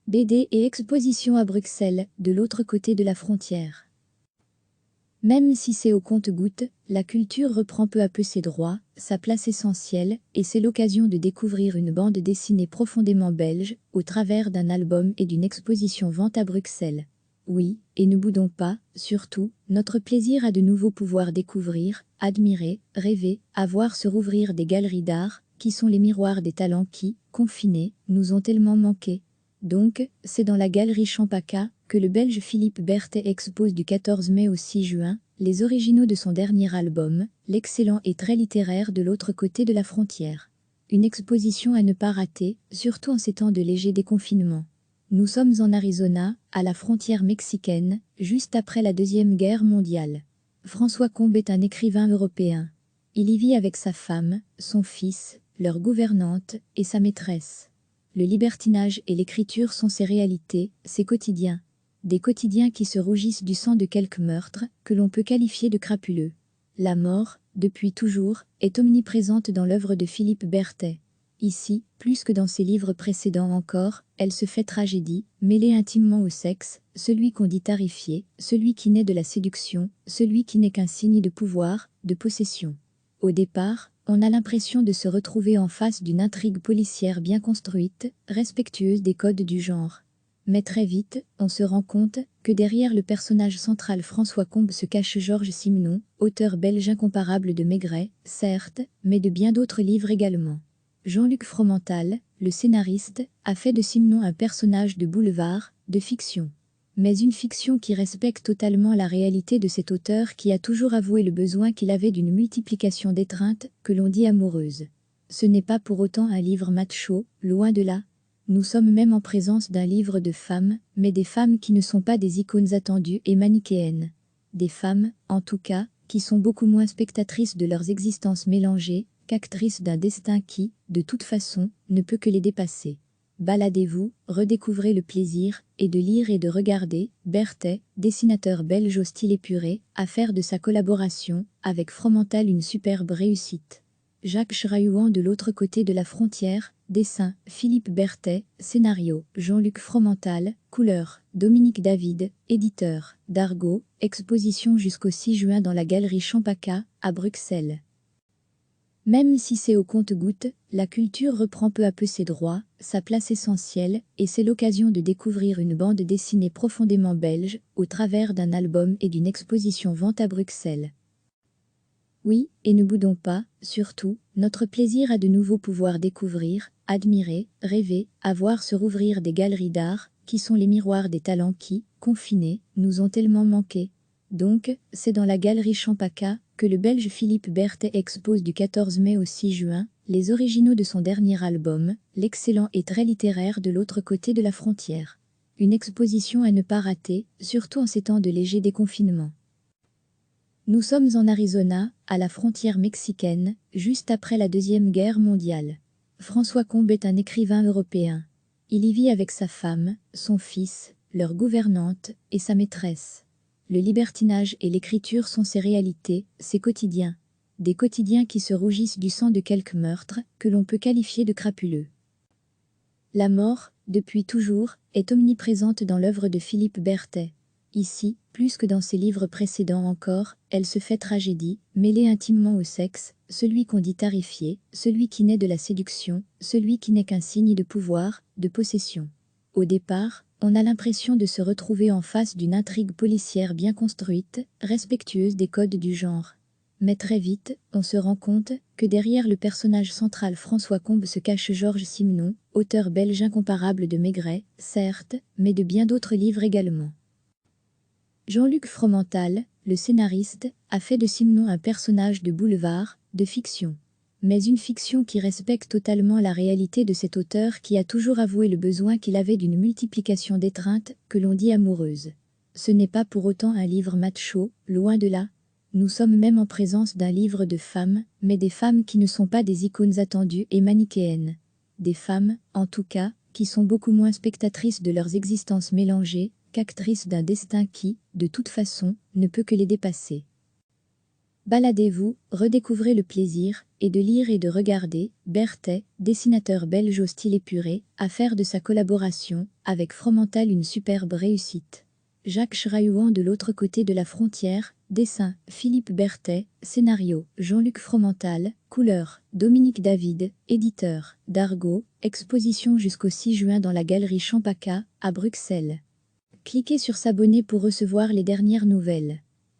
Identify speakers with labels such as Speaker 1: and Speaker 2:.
Speaker 1: BD et exposition à Bruxelles, de l'autre côté de la frontière. Même si c'est au compte-gouttes, la culture reprend peu à peu ses droits, sa place essentielle, et c'est l'occasion de découvrir une bande dessinée profondément belge, au travers d'un album et d'une exposition vente à Bruxelles. Oui, et ne boudons pas, surtout, notre plaisir à de nouveau pouvoir découvrir, admirer, rêver, à voir se rouvrir des galeries d'art, qui sont les miroirs des talents qui, confinés, nous ont tellement manqué. Donc, c'est dans la galerie Champaka que le Belge Philippe Berthet expose du 14 mai au 6 juin les originaux de son dernier album, l'excellent et très littéraire De l'autre côté de la frontière. Une exposition à ne pas rater, surtout en ces temps de léger déconfinement. Nous sommes en Arizona, à la frontière mexicaine, juste après la Deuxième Guerre mondiale. François Combes est un écrivain européen. Il y vit avec sa femme, son fils, leur gouvernante et sa maîtresse. Le libertinage et l'écriture sont ses réalités, ses quotidiens. Des quotidiens qui se rougissent du sang de quelques meurtres, que l'on peut qualifier de crapuleux. La mort, depuis toujours, est omniprésente dans l'œuvre de Philippe Berthet. Ici, plus que dans ses livres précédents encore, elle se fait tragédie, mêlée intimement au sexe, celui qu'on dit tariffié, celui qui naît de la séduction, celui qui n'est qu'un signe de pouvoir, de possession. Au départ, on a l'impression de se retrouver en face d'une intrigue policière bien construite, respectueuse des codes du genre. Mais très vite, on se rend compte que derrière le personnage central François Combes se cache Georges Simenon, auteur belge incomparable de Maigret, certes, mais de bien d'autres livres également. Jean-Luc Fromental, le scénariste, a fait de Simenon un personnage de boulevard, de fiction. Mais une fiction qui respecte totalement la réalité de cet auteur qui a toujours avoué le besoin qu'il avait d'une multiplication d'étreintes, que l'on dit amoureuses. Ce n'est pas pour autant un livre macho, loin de là. Nous sommes même en présence d'un livre de femmes, mais des femmes qui ne sont pas des icônes attendues et manichéennes. Des femmes, en tout cas, qui sont beaucoup moins spectatrices de leurs existences mélangées, qu'actrices d'un destin qui, de toute façon, ne peut que les dépasser. Baladez-vous, redécouvrez le plaisir, et de lire et de regarder, Berthet, dessinateur belge au style épuré, à faire de sa collaboration, avec Fromental une superbe réussite. Jacques Schraouan de l'autre côté de la frontière, dessin, Philippe Berthet, scénario, Jean-Luc Fromental, couleur, Dominique David, éditeur, Dargaud, exposition jusqu'au 6 juin dans la galerie Champaka, à Bruxelles. Même si c'est au compte-gouttes, la culture reprend peu à peu ses droits, sa place essentielle, et c'est l'occasion de découvrir une bande dessinée profondément belge, au travers d'un album et d'une exposition vente à Bruxelles. Oui, et ne boudons pas, surtout, notre plaisir à de nouveau pouvoir découvrir, admirer, rêver, à voir se rouvrir des galeries d'art, qui sont les miroirs des talents qui, confinés, nous ont tellement manqué. Donc, c'est dans la galerie Champaka que le Belge Philippe Berthet expose du 14 mai au 6 juin les originaux de son dernier album, l'excellent et très littéraire De l'autre côté de la frontière. Une exposition à ne pas rater, surtout en ces temps de léger déconfinement. Nous sommes en Arizona, à la frontière mexicaine, juste après la Deuxième Guerre mondiale. François Combes est un écrivain européen. Il y vit avec sa femme, son fils, leur gouvernante et sa maîtresse. Le libertinage et l'écriture sont ses réalités, ses quotidiens. Des quotidiens qui se rougissent du sang de quelques meurtres, que l'on peut qualifier de crapuleux. La mort, depuis toujours, est omniprésente dans l'œuvre de Philippe Berthet. Ici, plus que dans ses livres précédents encore, elle se fait tragédie, mêlée intimement au sexe, celui qu'on dit tariffié, celui qui naît de la séduction, celui qui n'est qu'un signe de pouvoir, de possession. Au départ, on a l'impression de se retrouver en face d'une intrigue policière bien construite, respectueuse des codes du genre. Mais très vite, on se rend compte que derrière le personnage central François Combes se cache Georges Simenon, auteur belge incomparable de Maigret, certes, mais de bien d'autres livres également. Jean-Luc Fromental, le scénariste, a fait de Simenon un personnage de boulevard, de fiction. Mais une fiction qui respecte totalement la réalité de cet auteur qui a toujours avoué le besoin qu'il avait d'une multiplication d'étreintes, que l'on dit amoureuses. Ce n'est pas pour autant un livre macho, loin de là. Nous sommes même en présence d'un livre de femmes, mais des femmes qui ne sont pas des icônes attendues et manichéennes. Des femmes, en tout cas, qui sont beaucoup moins spectatrices de leurs existences mélangées, qu'actrices d'un destin qui, de toute façon, ne peut que les dépasser. Baladez-vous, redécouvrez le plaisir, et de lire et de regarder, Berthet, dessinateur belge au style épuré, à faire de sa collaboration, avec Fromental une superbe réussite. Jacques Schraouan de l'autre côté de la frontière, dessin, Philippe Berthet, scénario, Jean-Luc Fromental, couleur, Dominique David, éditeur, Dargaud, exposition jusqu'au 6 juin dans la galerie Champaka, à Bruxelles. Cliquez sur s'abonner pour recevoir les dernières nouvelles.